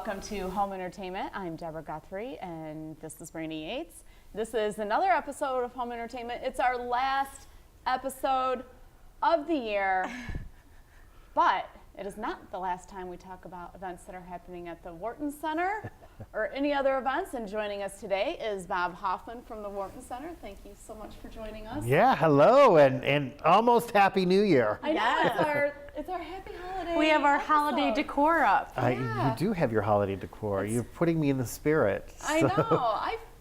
welcome to Home Entertainment. I'm Deborah Guthrie, and this is Brandy Yates. This is another episode of Home Entertainment. It's our last episode of the year, but it is not the last time we talk about events that are happening at the Wharton Center or any other events. And joining us today is Bob Hoffman from the Wharton Center. Thank you so much for joining us. Yeah, hello, and almost Happy New Year. I know, it's our happy holiday. We have our episode. holiday decor up. Yeah. You do have your holiday decor. You're putting me in the spirit. I know.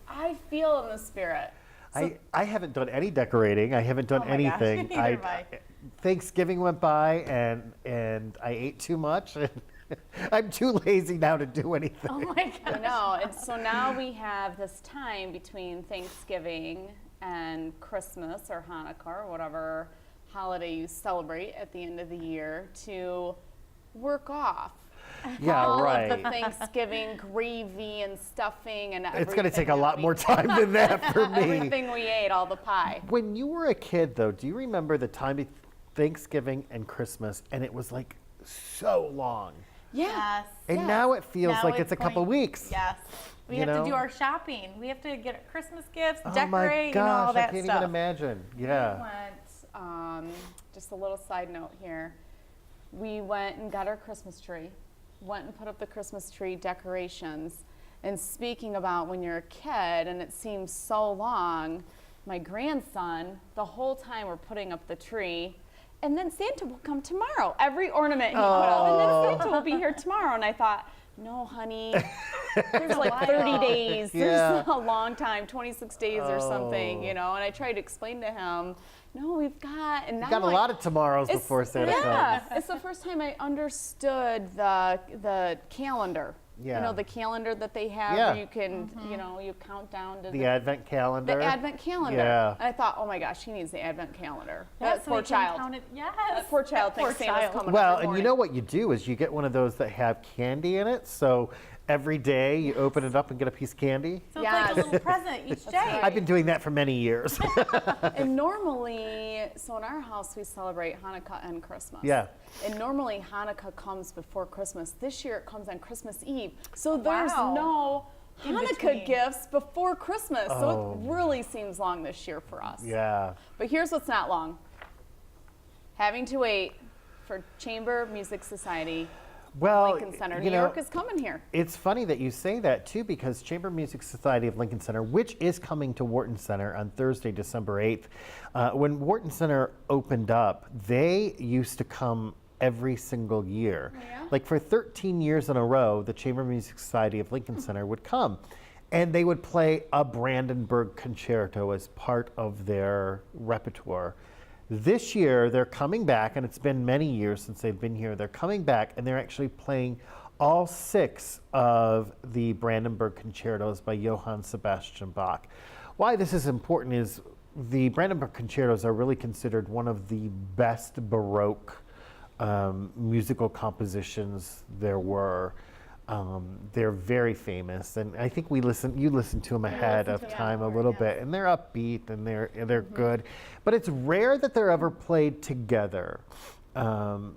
I feel in the spirit. So, I haven't done any decorating. I haven't done Oh my gosh, anything. neither have I. Thanksgiving went by and I ate too much. And I'm too lazy now to do anything. Oh my I gosh. know. And so now we have this time between Thanksgiving and Christmas or Hanukkah or whatever holiday you celebrate at the end of the year to work off Yeah, all right. of the Thanksgiving gravy and stuffing and everything. It's going to take a that lot we- more time than that for me. Everything we ate, all the pie. When you were a kid, though, do you remember the time of Thanksgiving and Christmas, and it was like so long? Yeah. Yes. And Yes. now it feels Now like it's a couple going- weeks. Yes. We You have know? to do our shopping. We have to get Christmas gifts, Oh decorate, my you gosh, know, all that I can't stuff. even imagine. Yeah. We went, just a little side note here. We went and got our Christmas tree, went and put up the Christmas tree decorations. And speaking about when you're a kid and it seems so long, my grandson, the whole time we're putting up the tree, and then Santa will come tomorrow. Every ornament he put up, and then Santa will be here tomorrow. And I thought, no, honey, there's like 30 days. Yeah. There's a long time, 26 days or something, Oh. you know. And I tried to explain to him, no, we've got, and now Got a lot of tomorrows before Santa yeah, comes. it's the first time I understood the calendar. Yeah. You know, the calendar that they have Yeah. where you can, you know, you count down to The Advent calendar. the Advent calendar. Yeah. And I thought, oh my gosh, he needs the Advent calendar. Yes, That so poor we can child. count it- Yes. That poor child That poor thinks Santa's child. coming Well, every and you morning. know what you do is you get one of those that have candy in it. So every day you open it up and get a piece of candy. So it's like a Yes. little present each day. right. I've been doing that for many years. And normally, so in our house, we celebrate Hanukkah and Christmas. Yeah. And normally Hanukkah comes before Christmas. This year it comes on Christmas Eve. So there's Wow. no In Hanukkah between. gifts before Christmas. So Oh. it really seems long this year for us. Yeah. But here's what's not long. Having to wait for Chamber Music Society Well, Lincoln Center. you New know, York is coming here. it's funny that you say that too, because Chamber Music Society of Lincoln Center, which is coming to Wharton Center on Thursday, December 8th, when Wharton Center opened up, they used to come every single year. Oh, yeah? Like for 13 years in a row, the Chamber Music Society of Lincoln Center would come. And they would play a Brandenburg concerto as part of their repertoire. This year, they're coming back, and it's been many years since they've been here. They're coming back, and they're actually playing all 6 of the Brandenburg concertos by Johann Sebastian Bach. Why this is important is the Brandenburg concertos are really considered one of the best Baroque musical compositions there were. They're very famous, and I think you listen to them ahead of time a little bit, and they're upbeat and they're good. But it's rare that they're ever played together.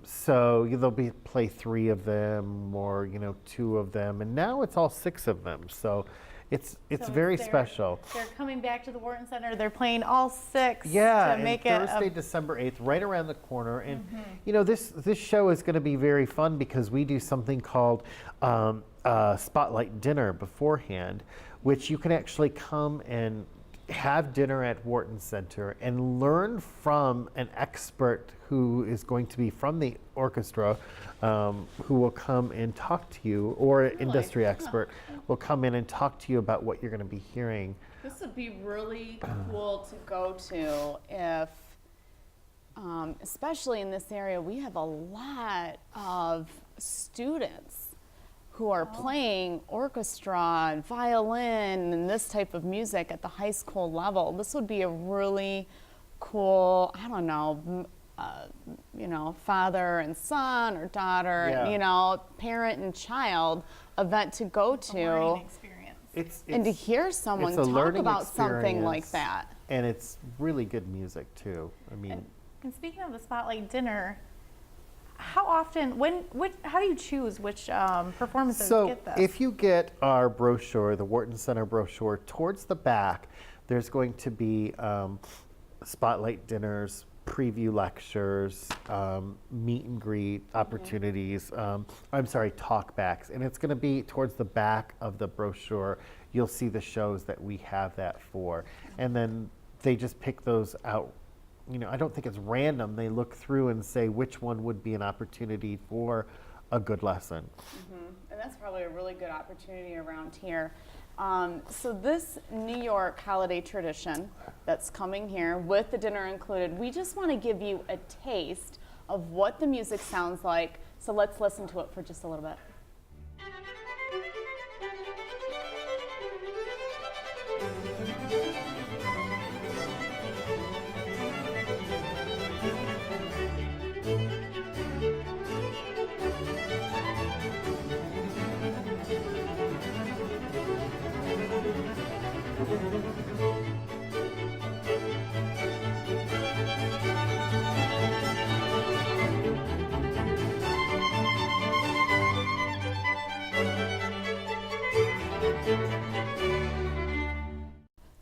So they'll play 3 of them, or 2 of them, and now it's all 6 of them. So it's So very they're- special. They're coming back to the Wharton Center. They're playing all 6 Yeah, to make and it Thursday, a December 8th, right around the corner. And this show is going to be very fun because we do something called Spotlight Dinner beforehand, which you can actually come and have dinner at Wharton Center and learn from an expert who is going to be from the orchestra, who will come and talk to you, or an industry expert will come in and talk to you about what you're going to be hearing. This would be really cool to go to if, especially in this area, we have a lot of students who are playing orchestra and violin and this type of music at the high school level. This would be a really cool, I don't know, father and son or daughter, Yeah. parent and child event to go learning to. experience. And to hear someone it's a talk learning about something like experience, that. And it's really good music too. I mean, And speaking of the Spotlight Dinner, how often, how do you choose which performances So get this? if you get our brochure, the Wharton Center brochure, towards the back, there's going to be spotlight dinners, preview lectures, meet and greet opportunities, talkbacks. And it's going to be towards the back of the brochure. You'll see the shows that we have that for. And then they just pick those out. You know, I don't think it's random. They look through and say which one would be an opportunity for a good lesson. And that's probably a really good opportunity around here. So this New York holiday tradition that's coming here with the dinner included, we just want to give you a taste of what the music sounds like. So let's listen to it for just a little bit.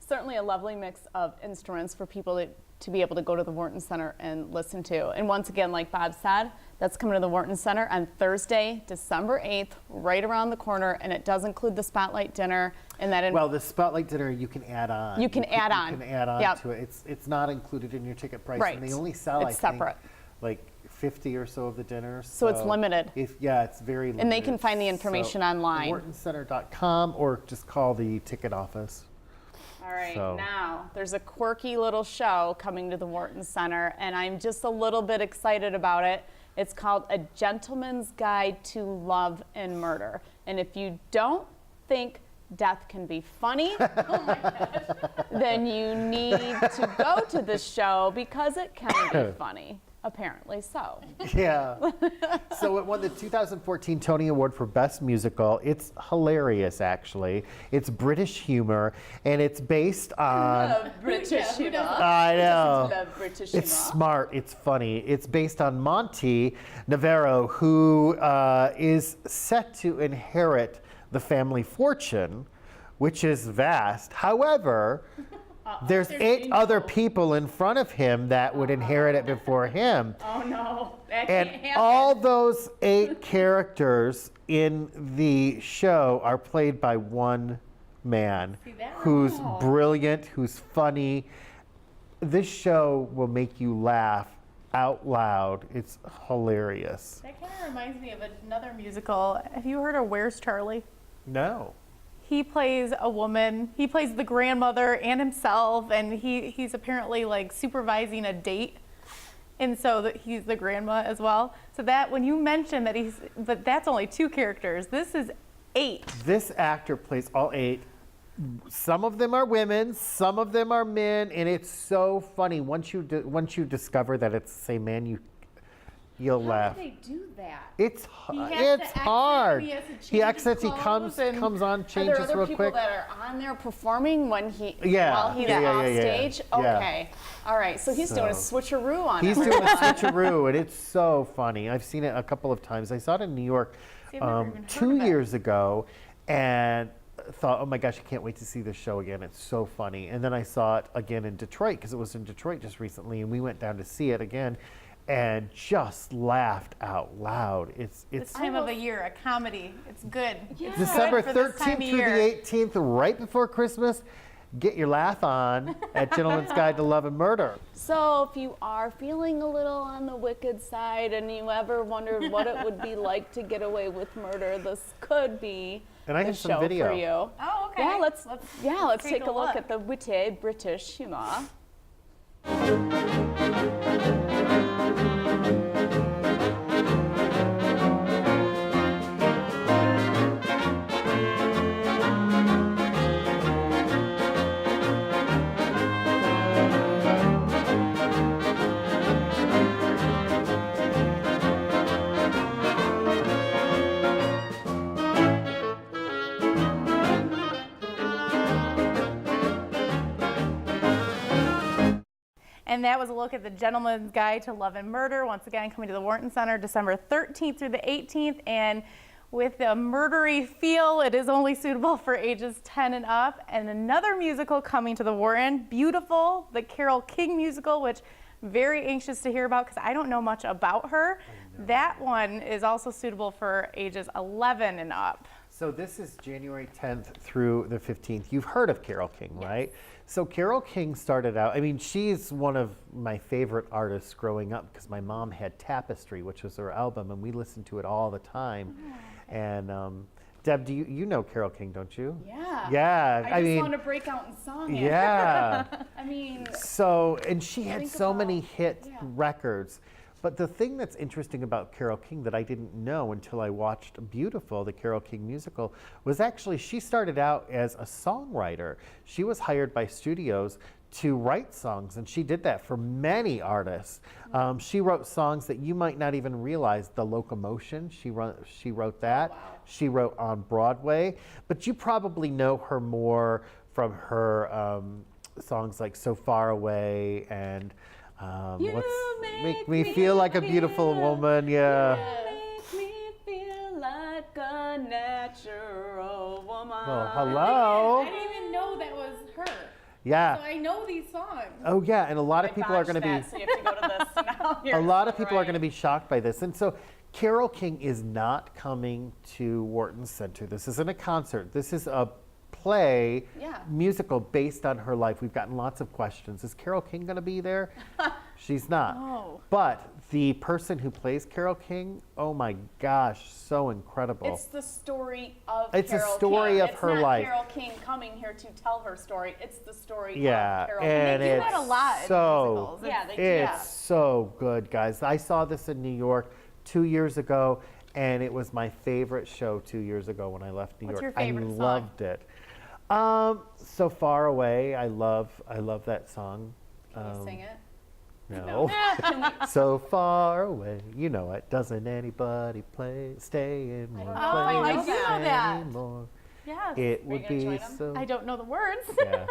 Certainly a lovely mix of instruments for people to be able to go to the Wharton Center and listen to. And once again, like Bob said, that's coming to the Wharton Center on Thursday, December 8th, right around the corner, and it does include the spotlight dinner. And that Well, the spotlight dinner you can add on. You can add on. You can add on Yep. to it. It's not included in your ticket price. Right. And they only sell, It's separate. like 50 or so of the dinners. So it's limited. It's very limited. And they can find the information online. WhartonCenter.com or just call the ticket office. All right, So- now there's a quirky little show coming to the Wharton Center, and I'm just a little bit excited about it. It's called A Gentleman's Guide to Love and Murder. And if you don't think death can be funny, then you need to go to this show because it can be funny. Apparently so. Yeah. So it won the 2014 Tony Award for Best Musical. It's hilarious, actually. It's British humor, and it's based on... British humor. I know. Love British It's humor. smart. It's funny. It's based on Monty Navarro, who is set to inherit the family fortune, which is vast. However, there's 8 other people in front of him that would inherit it before him. Oh no, that And can't happen. all those 8 characters in the show are played by one man who's brilliant, who's funny. This show will make you laugh out loud. It's hilarious. That kind of reminds me of another musical. Have you heard of Where's Charlie? No. He plays a woman. He plays the grandmother and himself, and he's apparently like supervising a date, and so he's the grandma as well. So that when you mention that but that's only 2 characters. This is 8. This actor plays all 8. Some of them are women, some of them are men, and it's so funny. Once you discover that it's the same man, you'll How laugh. do they do that? It's He has to it's exit, hard. he has to change He his exits. He clothes and- comes on, Are changes there other real people quick. that are on there performing when Yeah. while he's Yeah, off yeah, yeah, stage? yeah. Okay. All right. So he's doing a So- switcheroo on He's everyone. doing a switcheroo, and it's so funny. I've seen it a couple of times. I saw it in New York See, I've never even heard 2 of it. years ago, and thought, oh my gosh, I can't wait to see this show again. It's so funny. And then I saw it again in Detroit because it was in Detroit just recently, and we went down to see it again, and just laughed out loud. This It's time of the year, a comedy. It's good. It's December good for this time 13th of through year. the 18th, right before Christmas. Get your laugh on at Gentleman's Guide to Love and Murder. So if you are feeling a little on the wicked side and you ever wondered what it would be like to get away with murder, this could be And I the have some show video. for you. Oh, okay. Yeah, let's take a look look. at the witty British humor. And that was a look at the Gentleman's Guide to Love and Murder, once again coming to the Wharton Center December 13th through the 18th. And with a murdery feel, it is only suitable for ages 10 and up. And another musical coming to the Wharton, Beautiful, the Carole King musical, which I'm very anxious to hear about because I don't know much about her. That one is also suitable for ages 11 and up. So this is January 10th through the 15th. You've heard of Carole King, right? So Carole King started out, I mean, she's one of my favorite artists growing up because my mom had Tapestry, which was her album, and we listened to it all the time. And Deb, you know Carole King, don't you? Yeah. Yeah. I just mean, want to break out and song it. yeah. I mean, So, and she had think so many about- hit yeah. records. But the thing that's interesting about Carole King that I didn't know until I watched Beautiful, the Carole King musical, was actually she started out as a songwriter. She was hired by studios to write songs, and she did that for many artists. She wrote songs that you might not even realize. The Locomotion, she wrote that. wow. She wrote on Broadway, but you probably know her more from her songs like So Far Away and You Make Me Feel Like a Beautiful Woman. Yeah. make me feel like a natural woman. Well, hello. I didn't even know that was her. Yeah. So I know these songs. Oh, yeah. And a lot of I people are going to botched be. that, so you have to go to this now. A lot of people are going to be shocked by this. And so Carole King is not coming to Wharton Center. This isn't a concert. This is a play, Yeah. musical based on her life. We've gotten lots of questions. Is Carole King going to be there? She's not. Oh. But the person who plays Carole King, oh my gosh, so incredible. It's the story of It's a Carole story King. of her life. It's not Carole King coming here to tell her story. It's the story Yeah, of Carole and King. They do it's that a lot in so musicals. Yeah, they do. It's so good, guys. I saw this in New York 2 years ago, and it was my favorite show 2 years ago when I left New What's York. your favorite I song? loved it. So Far Away. I love that song. Can you sing it? No. So far away, you know it. Doesn't anybody stay in one place I do know that. anymore? Yes. It would gonna be join 'em? so. I don't know the words. Yeah.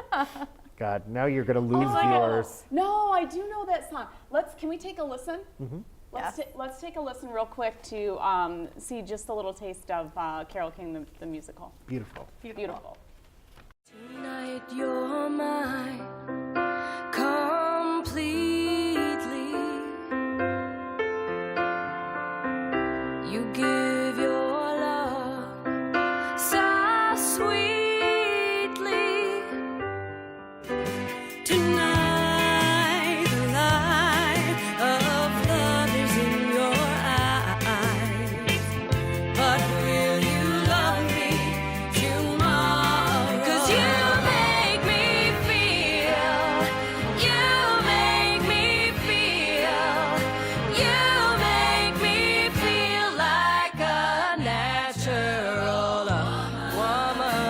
God, now you're gonna lose my God. viewers. No, I do know that song. Can we take a listen? Mm-hmm. Let's take a listen real quick to see just a little taste of Carole King, the musical. Beautiful. Beautiful. Tonight you're mine completely. You give your love so sweetly. Tonight the light of love is in your eyes. But will you love me tomorrow? 'Cause you make me feel, you make me feel, you make me feel like a natural woman.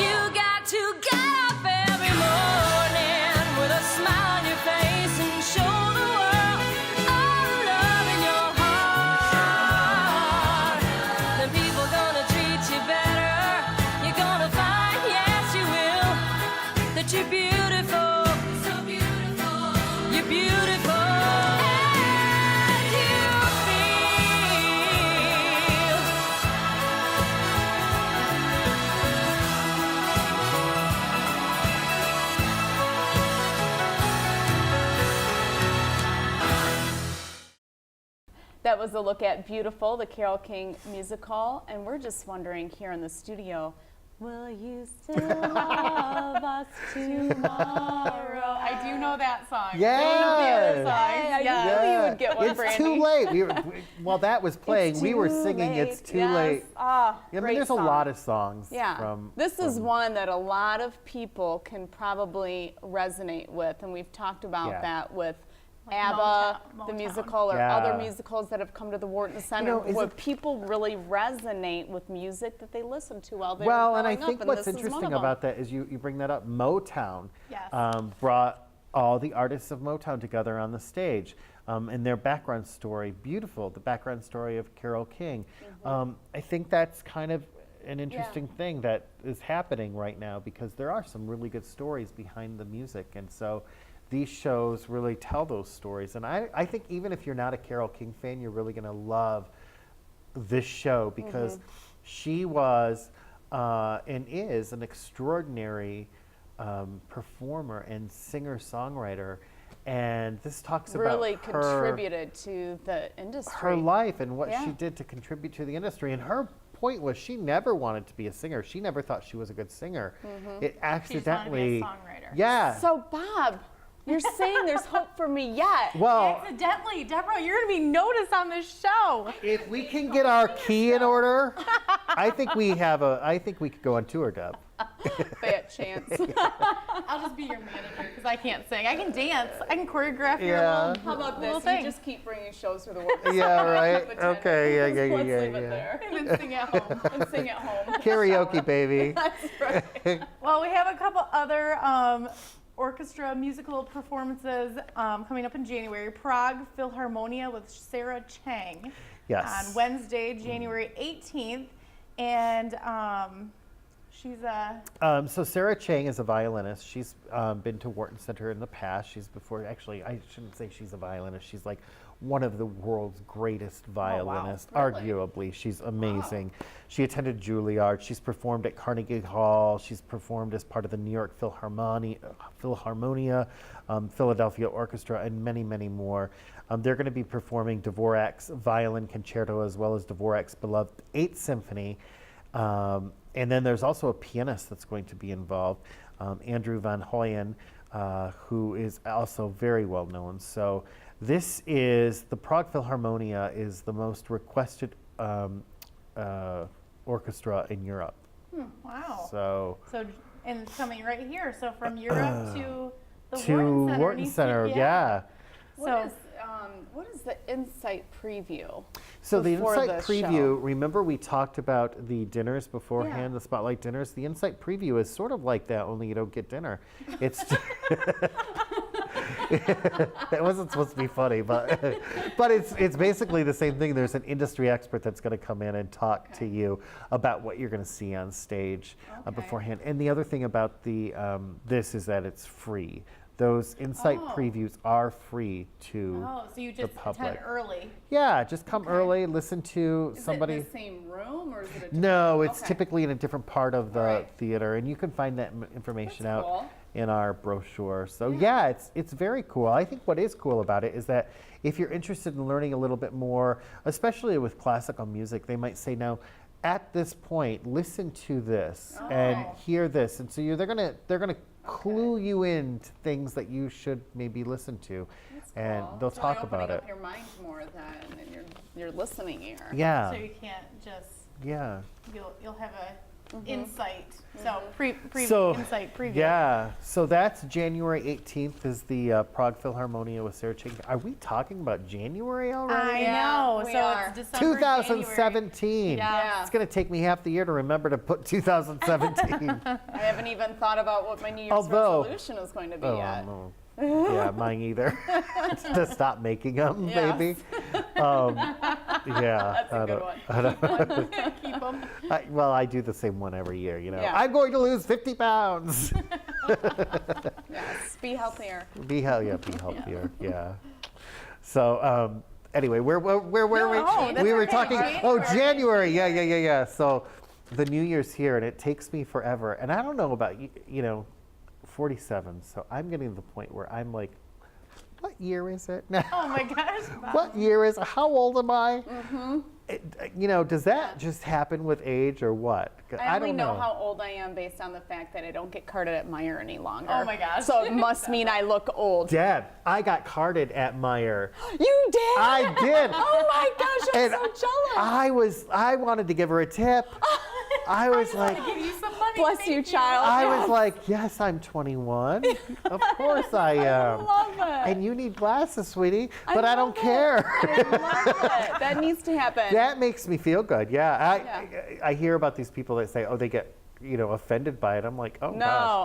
You got to get up every morning with a smile on your face and show the world all the love in your heart. Then people gonna treat you better. You're gonna find, yes you will, that you're beautiful, so beautiful. You're beautiful, and you feel. That was a look at Beautiful, the Carole King musical, and we're just wondering here in the studio, will you still love us tomorrow? I do know that song. Yes. I don't know the other songs. Hey, I Yes. knew you would get one, It's Brandy. too late. While that was playing, It's we were too singing late. It's Too Yes. Late. Ah, I mean, great there's song. a lot of songs Yeah, from. this is from- one that a lot of people can probably resonate with, and we've talked about Yeah. that with Like ABBA, the Motown. musical, or Yeah. other musicals that have come to the Wharton Center, is where it- people really resonate with music that they listen to while they're Well, growing and I up, think and what's this is one interesting of them. about that is you bring that up. Motown Yes. brought all the artists of Motown together on the stage, and their background story, beautiful. The background story of Carole King. Mm-hmm. I think that's kind of an interesting thing that is happening right now, because there are some really good stories behind the music. And so these shows really tell those stories. And I think even if you're not a Carole King fan, you're really going to love this show, because she was and is an extraordinary performer and singer-songwriter. And this talks Really about her, contributed to the industry. her life and what she Yeah. did to contribute to the industry. And her point was she never wanted to be a singer. She never thought she was a good singer. It accidentally, songwriter. yeah. So, Bob, you're saying there's hope for me yet. Well, Accidentally, Deborah, you're going to be noticed on this show. if we can get our key in order, I think we could go on tour, Deb. Fat chance. I'll just be your manager because I can't sing. I can dance. I can choreograph your Yeah. little, How about little this? thing. You just keep bringing shows for the world. Yeah, right. Pretend. Okay, yeah, Let's leave it yeah. there. And then sing at home. And sing at home. Karaoke, baby. That's right. Well, we have a couple other orchestra musical performances coming up in January. Prague Philharmonia with Sarah Chang Yes. on Wednesday, January 18th. And she's a... So Sarah Chang is a violinist. She's been to Wharton Center in the past. Actually, I shouldn't say she's a violinist. She's like one of the world's greatest violinists, Really? arguably. She's amazing. She attended Juilliard. She's performed at Carnegie Hall. She's performed as part of the New York Philharmonia, Philadelphia Orchestra, and many, many more. They're going to be performing Dvorak's Violin Concerto as well as Dvorak's beloved Eighth Symphony. And then there's also a pianist that's going to be involved, Andrew Van Hoyen, who is also very well known. So this is, the Prague Philharmonia is the most requested orchestra in Europe. Wow. So And it's coming right here. So from Europe to the to Wharton Center. Wharton Center, yeah. So What is the Insight preview? So the before Insight the preview, show? remember we talked about the dinners beforehand, Yeah. the spotlight dinners? The Insight preview is sort of like that, only you don't get dinner. It's That wasn't supposed to be funny, but it's basically the same thing. There's an industry expert that's going to come in and talk to you about what you're going to see on stage beforehand. And the other thing about the this is that it's free. Those Insight previews are free to so you the just public. attend early. Yeah, just come early, listen to Is somebody. it in the same room or is it a different No, it's Okay. typically in a different part of the Alright. theater, and you can find that information That's out cool. in our brochure. So yeah, it's very cool. I think what is cool about it is that if you're interested in learning a little bit more, especially with classical music, they might say, now, at this point, listen to this and hear this, and so they're gonna clue you in to things that you should maybe listen to, and Cool. they'll It's talk really about opening it. up your mind more then, and your listening ear. Yeah, So you can't just, yeah. you'll have a insight. So insight preview. Yeah, so that's January 18th is the Prague Philharmonia with Sarah Chang. Are we talking about January I already? Yeah, know. we So are. it's December, January. 2017. Yeah. It's going to take me half the year to remember to put 2017. I haven't even thought about what my New Year's Although- resolution is going to be Oh, yet. no. Yeah, mine either. To stop making them, Yes. maybe. Yeah. That's a good one. Keep them. Well, I do the same one every year, you know. Yeah. I'm going to lose 50 pounds. Yes, be healthier. Be healthier. Yeah. So anyway, where were we? that's We were okay. talking. January. Oh, January. Yeah. So the New Year's here, and it takes me forever. And I don't know about you. 47. So I'm getting to the point where I'm like, what year is it now? Oh my gosh. What year is it? How old am I? Does that just happen with age or what? I only don't know how old I am based on the fact that I don't get carded at Meyer any longer. Oh my gosh. So it must mean I look old. Dad, I got carded at Meyer. You did? I did. Oh my gosh, I'm And so jealous. I wanted to give her a tip. I was like, Give you some money. Bless thank you, child. I was like, yes, I'm 21. Of course I am. love it. And you need glasses, sweetie, but I don't love it. care. I love it. That needs to happen. That makes me feel good. Yeah, I hear about these people that say, oh, they get offended by it. I'm like, oh No,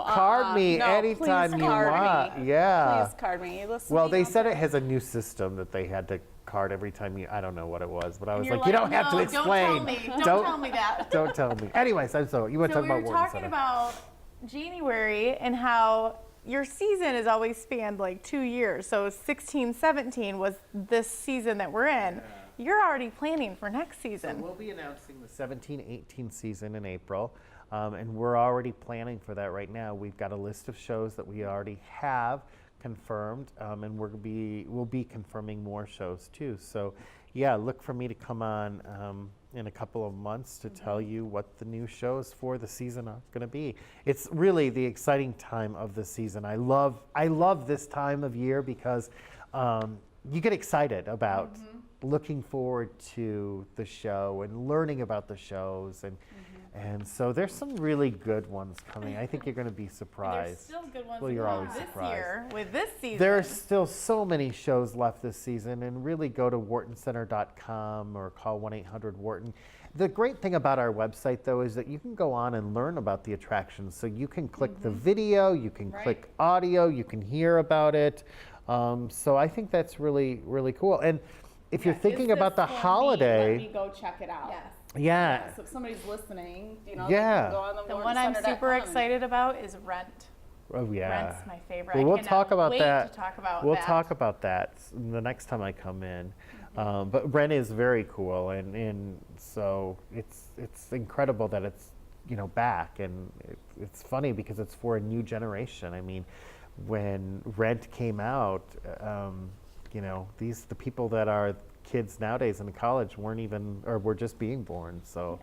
gosh, card me no, anytime please you card want. me. Yeah. Please card me. Listen Well, to me they out said there. it has a new system that they had to card every time you, I don't know what it was, but I was You're like, you don't have to "No, explain. Don't tell me. Don't tell me that. Don't tell me. Anyways, I'm sorry. You want to So talk we were about Wharton talking Center. about January and how your season has always spanned like 2 years. So 16, 17 was this season that we're in. You're already planning for next So season. we'll be announcing the 17-18 season in April, and we're already planning for that right now. We've got a list of shows that we already have confirmed, and we'll be confirming more shows too. So, yeah, look for me to come on in a couple of months to tell you what the new shows for the season are going to be. It's really the exciting time of the season. I love this time of year because you get excited about looking forward to the show and learning about the shows, and so there's some really good ones coming. I think you're going to be There's surprised. still good ones Well, you're always this surprised. year with this season. There's still so many shows left this season, and really go to whartoncenter.com or call 1-800-WHARTON. The great thing about our website, though, is that you can go on and learn about the attractions. So you can click the video, you can click audio, you can hear about it. So I think that's really, really cool. And if you're thinking about the holiday, Let me go check it out. Yes. yeah, So if somebody's listening, you know, Yeah. they can go on The one I'm super excited about is Rent. oh yeah. Rent's my favorite. Well, I we'll cannot talk about wait that. To talk about We'll that. talk about that the next time I come in. But Ren is very cool, and so it's incredible that it's back, and it's funny because it's for a new generation. I mean, when Rent came out, the people that are kids nowadays in college weren't even, or were just being born. So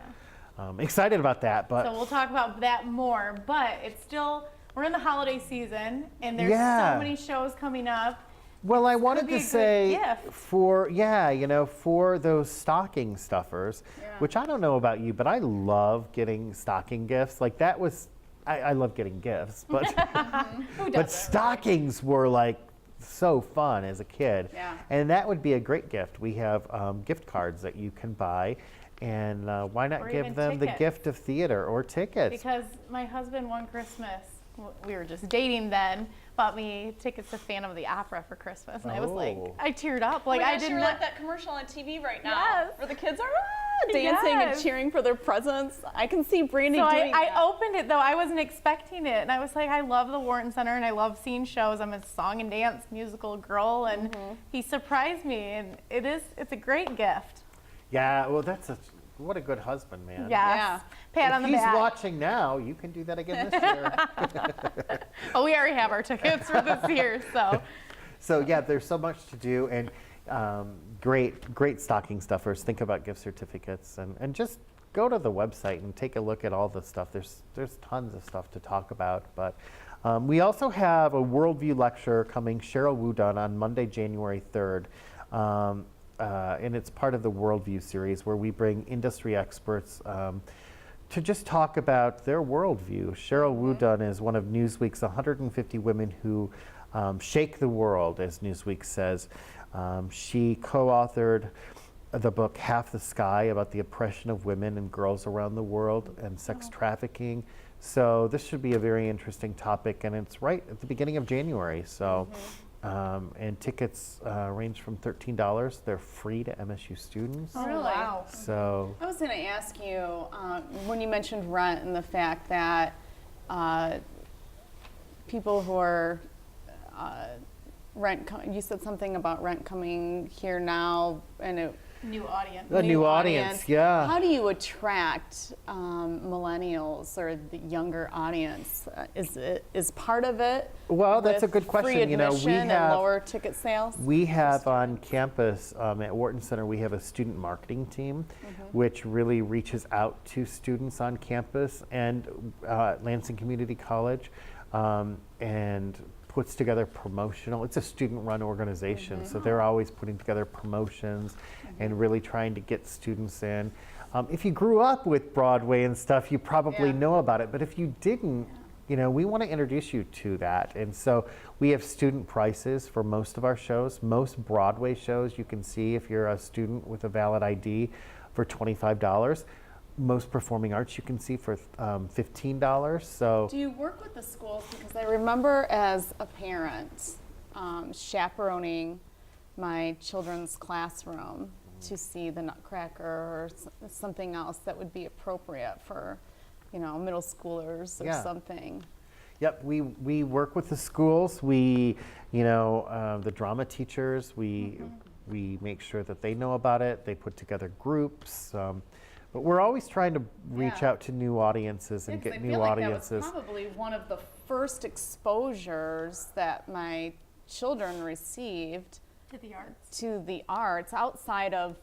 excited about that. But So we'll talk about that more, but it's still, we're in the holiday season, and there's Yeah. so many shows coming up. well, I wanted be to a good say gift. for those stocking stuffers, which I don't know about you, but I love getting stocking gifts. Like that was, I love getting gifts, but Who but doesn't? stockings were like so fun as a kid. Yeah. And that would be a great gift. We have gift cards that you can buy, and why not Or give even them the tickets. gift of theater or tickets? Because my husband one Christmas, we were just dating then, bought me tickets to Phantom of the Opera for Christmas, and I was like, Oh. I teared up. Like I I did sure not. like that commercial on TV right now, Yes. where the kids are dancing and Yes. cheering for their presents. I can see Brandy So doing that. I opened it though. I wasn't expecting it, and I was like, I love the Wharton Center, and I love seeing shows. I'm a song and dance musical girl, and he surprised me, and it's a great gift. Yeah, well, what a good husband, man. Yes. Yeah. Pat If on the he's back. watching now, you can do that again this year. Oh, we already have our tickets for this year, so. So yeah, there's so much to do, and great stocking stuffers. Think about gift certificates, and just go to the website and take a look at all the stuff. There's tons of stuff to talk about, but we also have a worldview lecture coming, Cheryl Wudun, on Monday, January 3rd. And it's part of the Worldview series where we bring industry experts to just talk about their worldview. Cheryl Wudun is one of Newsweek's 150 women who shake the world, as Newsweek says. She co-authored the book Half the Sky about the oppression of women and girls around the world and sex trafficking. So this should be a very interesting topic, and it's right at the beginning of January. So. And tickets range from $13. They're free to MSU students. Oh, really? Wow. So I was going to ask you, when you mentioned Rent and the fact that people who are you said something about Rent coming here now, and it New audience. a new audience, yeah. How do you attract millennials or the younger audience? Is part of it? Well, that's a with good question. Free You know, we admission have- and lower ticket sales. We have on campus at Wharton Center, we have a student marketing team, which really reaches out to students on campus and Lansing Community College, and puts together promotional. It's a student-run organization, so they're always putting together promotions and really trying to get students in. If you grew up with Broadway and stuff, you probably Yeah. know about it, but if you didn't, we want to introduce you to that. And so we have student prices for most of our shows. Most Broadway shows you can see if you're a student with a valid ID for $25. Most performing arts you can see for $15. So Do you work with the schools? Because I remember as a parent chaperoning my children's classroom to see the Nutcracker or something else that would be appropriate for, middle schoolers or Yeah. something. Yep, we work with the schools. We, the drama teachers, we make sure that they know about it. They put together groups. But we're always trying to reach Yeah. out to new audiences and Yeah, 'cause get I new feel like audiences. that was probably one of the first exposures that my children received To the arts. to the arts outside of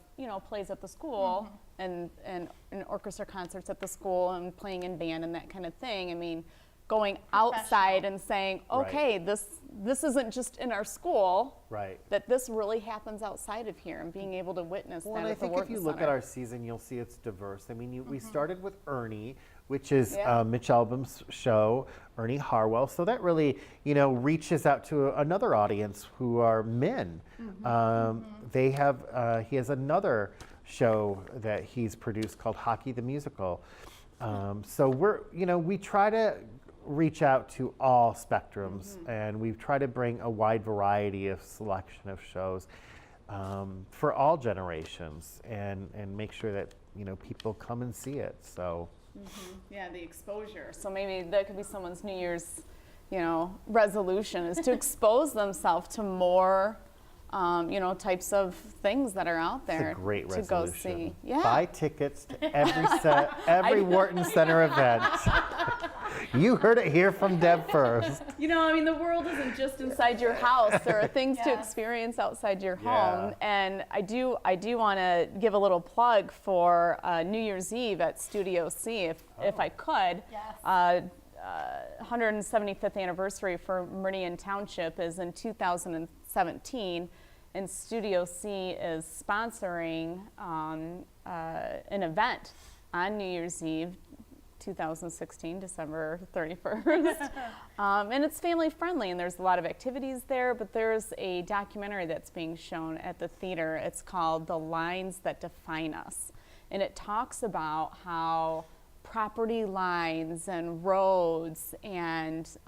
plays at the school and orchestra concerts at the school and playing in band and that kind of thing. I mean, going outside and saying, Right. okay, this isn't just in our school, Right. that this really happens outside of here, and being able to witness Well, that and I at the think if Wharton you look at Center. our season, you'll see it's diverse. I mean, we started with Ernie, which is Yeah. Mitch Albom's show, Ernie Harwell. So that really, reaches out to another audience who are men. They have, he has another show that he's produced called Hockey the Musical. So we try to reach out to all spectrums, and we try to bring a wide variety of selection of shows for all generations, and make sure that people come and see it. So Yeah, the exposure. So maybe that could be someone's New Year's, resolution is to expose themselves to more, types of things that are out it's there a great to resolution. go see. Yeah. Buy tickets to every Wharton Center event. You heard it here from Deb first. The world isn't just inside your house. There are things to Yeah. experience outside your Yeah. home. And I do want to give a little plug for New Year's Eve at Studio C, if I could. Yes. 175th anniversary for Meridian Township is in 2017, and Studio C is sponsoring an event on New Year's Eve, 2016, December 31st. And it's family friendly, and there's a lot of activities there, but there's a documentary that's being shown at the theater. It's called The Lines That Define Us, and it talks about how property lines and roads and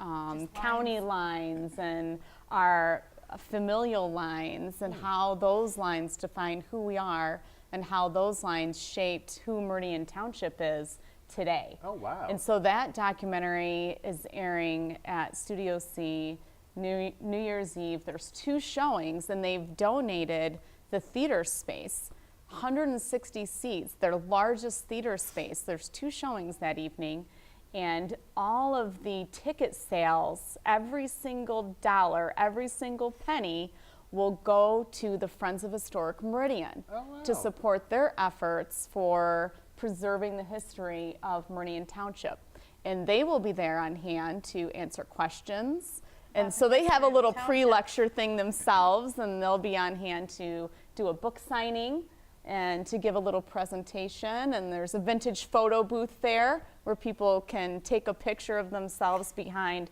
county lines and our familial lines, and how those lines define who we are, and how those lines shaped who Meridian Township is today. Oh, wow. And so that documentary is airing at Studio C New Year's Eve. There's 2 showings, and they've donated the theater space, 160 seats, their largest theater space. There's 2 showings that evening, and all of the ticket sales, every single dollar, every single penny will go to the Friends of Historic Meridian to support their efforts for preserving the history of Meridian Township. And they will be there on hand to answer questions. And so they have a little pre-lecture thing themselves, and they'll be on hand to do a book signing and to give a little presentation. And there's a vintage photo booth there where people can take a picture of themselves behind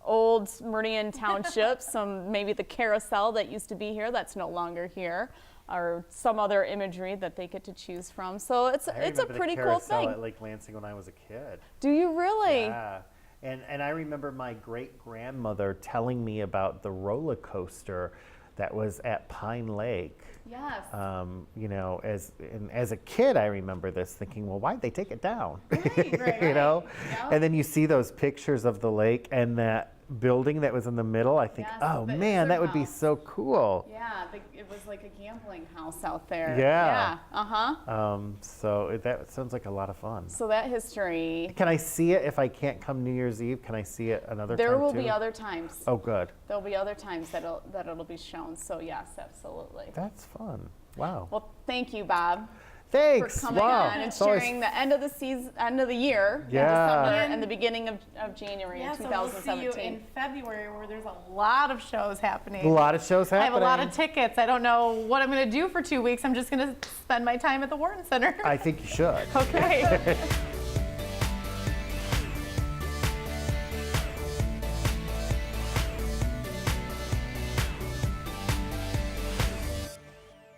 old Meridian Township, maybe the carousel that used to be here that's no longer here, or some other imagery that they get to choose from. So it's a pretty cool thing. At Lake Lansing when I was a kid. Do you really? Yeah. And I remember my great-grandmother telling me about the roller coaster that was at Pine Lake. Yes. As a kid, I remember this thinking, well, why'd they take it down? Right. Yep. Yep. And then you see those pictures of the lake and that building that was in the middle. I think, Yes, oh the man, that would be house. so cool. Yeah, it was like a gambling house out there. Yeah. Yeah. Uh-huh. So that sounds like a lot of fun. So that history, Can I see it if I can't come New Year's Eve? Can I see it another time there will too? be other times. Oh, good. There'll be other times that it'll be shown. So yes, absolutely. That's fun. Wow. Well, thank you, Bob, Thanks. for coming wow. on and It's always- sharing the end of the season, end of the year, Yeah. in December, and the beginning of January Yeah, in so we'll 2017. see you in February, where there's a lot of shows happening. A lot of shows I have happening. a lot of tickets. I don't know what I'm going to do for 2 weeks. I'm just going to spend my time at the Wharton Center. I think you should. Okay.